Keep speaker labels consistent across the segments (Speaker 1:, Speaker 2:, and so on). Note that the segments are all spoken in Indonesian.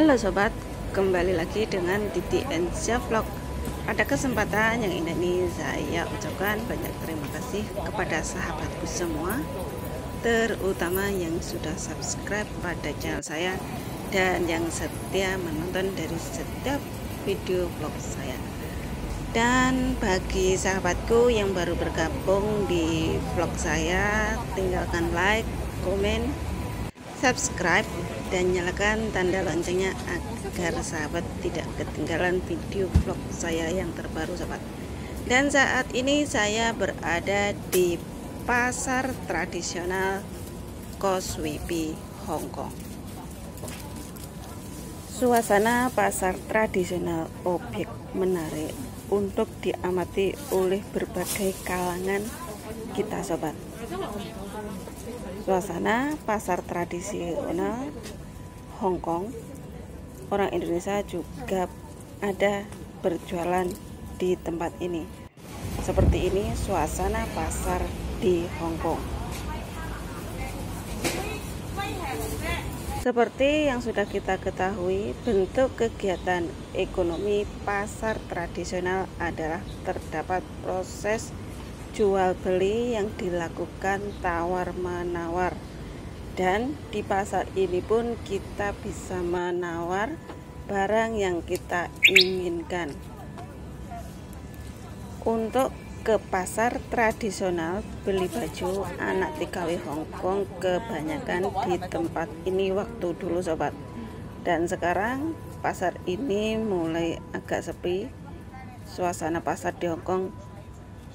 Speaker 1: Halo sobat, kembali lagi dengan Titi Ensya Vlog. Pada kesempatan yang indah ini saya ucapkan banyak terima kasih kepada sahabatku semua, terutama yang sudah subscribe pada channel saya dan yang setia menonton dari setiap video vlog saya. Dan bagi sahabatku yang baru bergabung di vlog saya, tinggalkan like, komen, subscribe, dan nyalakan tanda loncengnya agar sahabat tidak ketinggalan video vlog saya yang terbaru sobat. Dan saat ini saya berada di pasar tradisional Causeway Hong Kong. Suasana pasar tradisional objek menarik untuk diamati oleh berbagai kalangan kita sobat. Suasana pasar tradisional Hong Kong, orang Indonesia juga ada berjualan di tempat ini. Seperti ini suasana pasar di Hong Kong. Seperti yang sudah kita ketahui, bentuk kegiatan ekonomi pasar tradisional adalah terdapat proses jual beli yang dilakukan tawar-menawar. Dan di pasar ini pun kita bisa menawar barang yang kita inginkan. Untuk ke pasar tradisional beli baju anak TKW Hong Kong kebanyakan di tempat ini waktu dulu sobat. Dan sekarang pasar ini mulai agak sepi. Suasana pasar di Hong Kong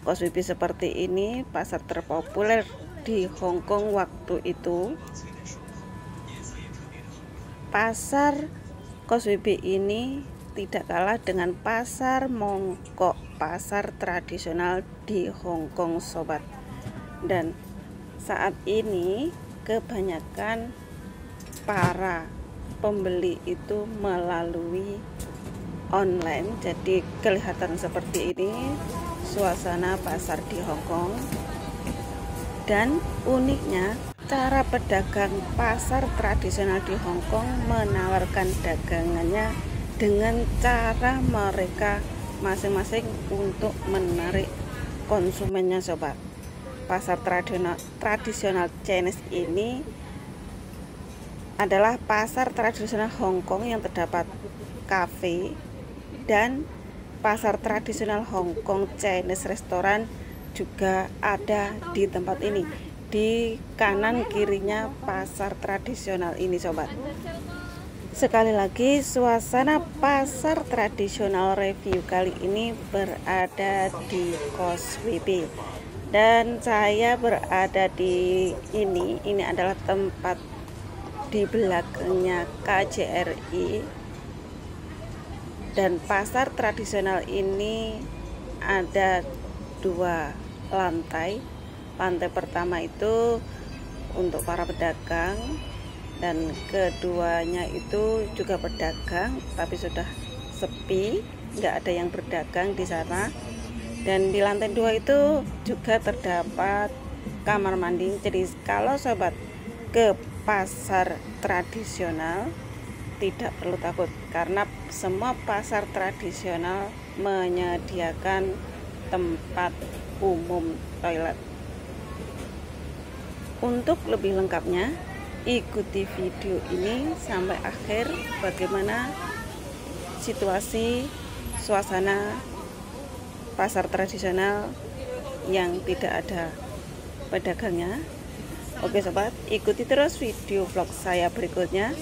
Speaker 1: Causeway seperti ini, pasar terpopuler di Hong Kong waktu itu. Pasar Causeway ini tidak kalah dengan pasar Mongkok, pasar tradisional di Hong Kong sobat. Dan saat ini kebanyakan para pembeli itu melalui online, jadi kelihatan seperti ini suasana pasar di Hong Kong. Dan uniknya, cara pedagang pasar tradisional di Hong Kong menawarkan dagangannya dengan cara mereka masing-masing untuk menarik konsumennya sobat. Pasar tradisional Chinese ini adalah pasar tradisional Hong Kong yang terdapat kafe, dan pasar tradisional Hong Kong Chinese restoran juga ada di tempat ini. Di kanan kirinya pasar tradisional ini sobat. Sekali lagi, suasana pasar tradisional review kali ini berada di Causeway. Dan saya berada di ini adalah tempat di belakangnya KJRI. Dan pasar tradisional ini ada dua lantai. Lantai pertama itu untuk para pedagang, dan keduanya itu juga pedagang tapi sudah sepi, nggak ada yang berdagang di sana. Dan di lantai 2 itu juga terdapat kamar mandi. Jadi kalau sobat ke pasar tradisional tidak perlu takut, karena semua pasar tradisional menyediakan tempat umum toilet. Untuk lebih lengkapnya, ikuti video ini sampai akhir bagaimana situasi suasana pasar tradisional yang tidak ada pedagangnya. Oke sobat, ikuti terus video vlog saya berikutnya.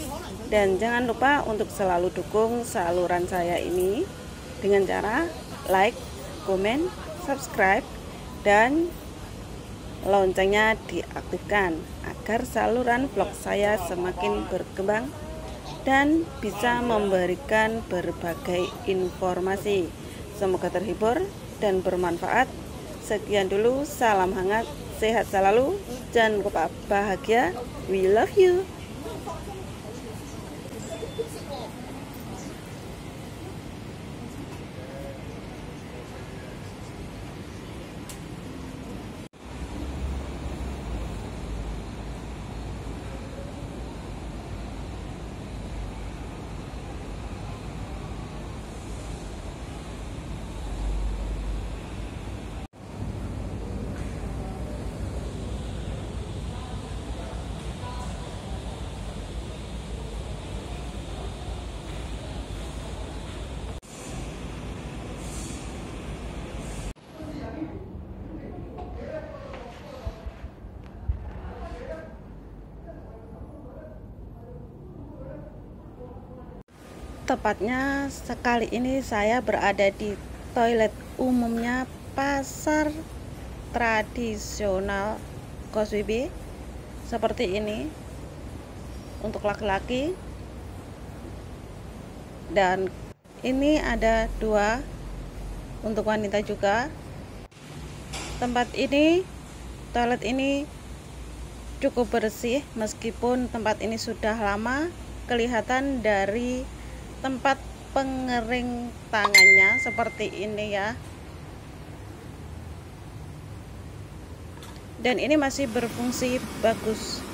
Speaker 1: Dan jangan lupa untuk selalu dukung saluran saya ini dengan cara like, komen, subscribe, dan loncengnya diaktifkan agar saluran vlog saya semakin berkembang dan bisa memberikan berbagai informasi. Semoga terhibur dan bermanfaat. Sekian dulu, salam hangat, sehat selalu, jangan lupa bahagia. We love you. Tepatnya sekali ini saya berada di toilet umumnya pasar tradisional Koswibi seperti ini untuk laki-laki, dan ini ada 2 untuk wanita juga. Tempat ini, toilet ini cukup bersih meskipun tempat ini sudah lama. Kelihatan dari tempat pengering tangannya seperti ini ya, dan ini masih berfungsi bagus.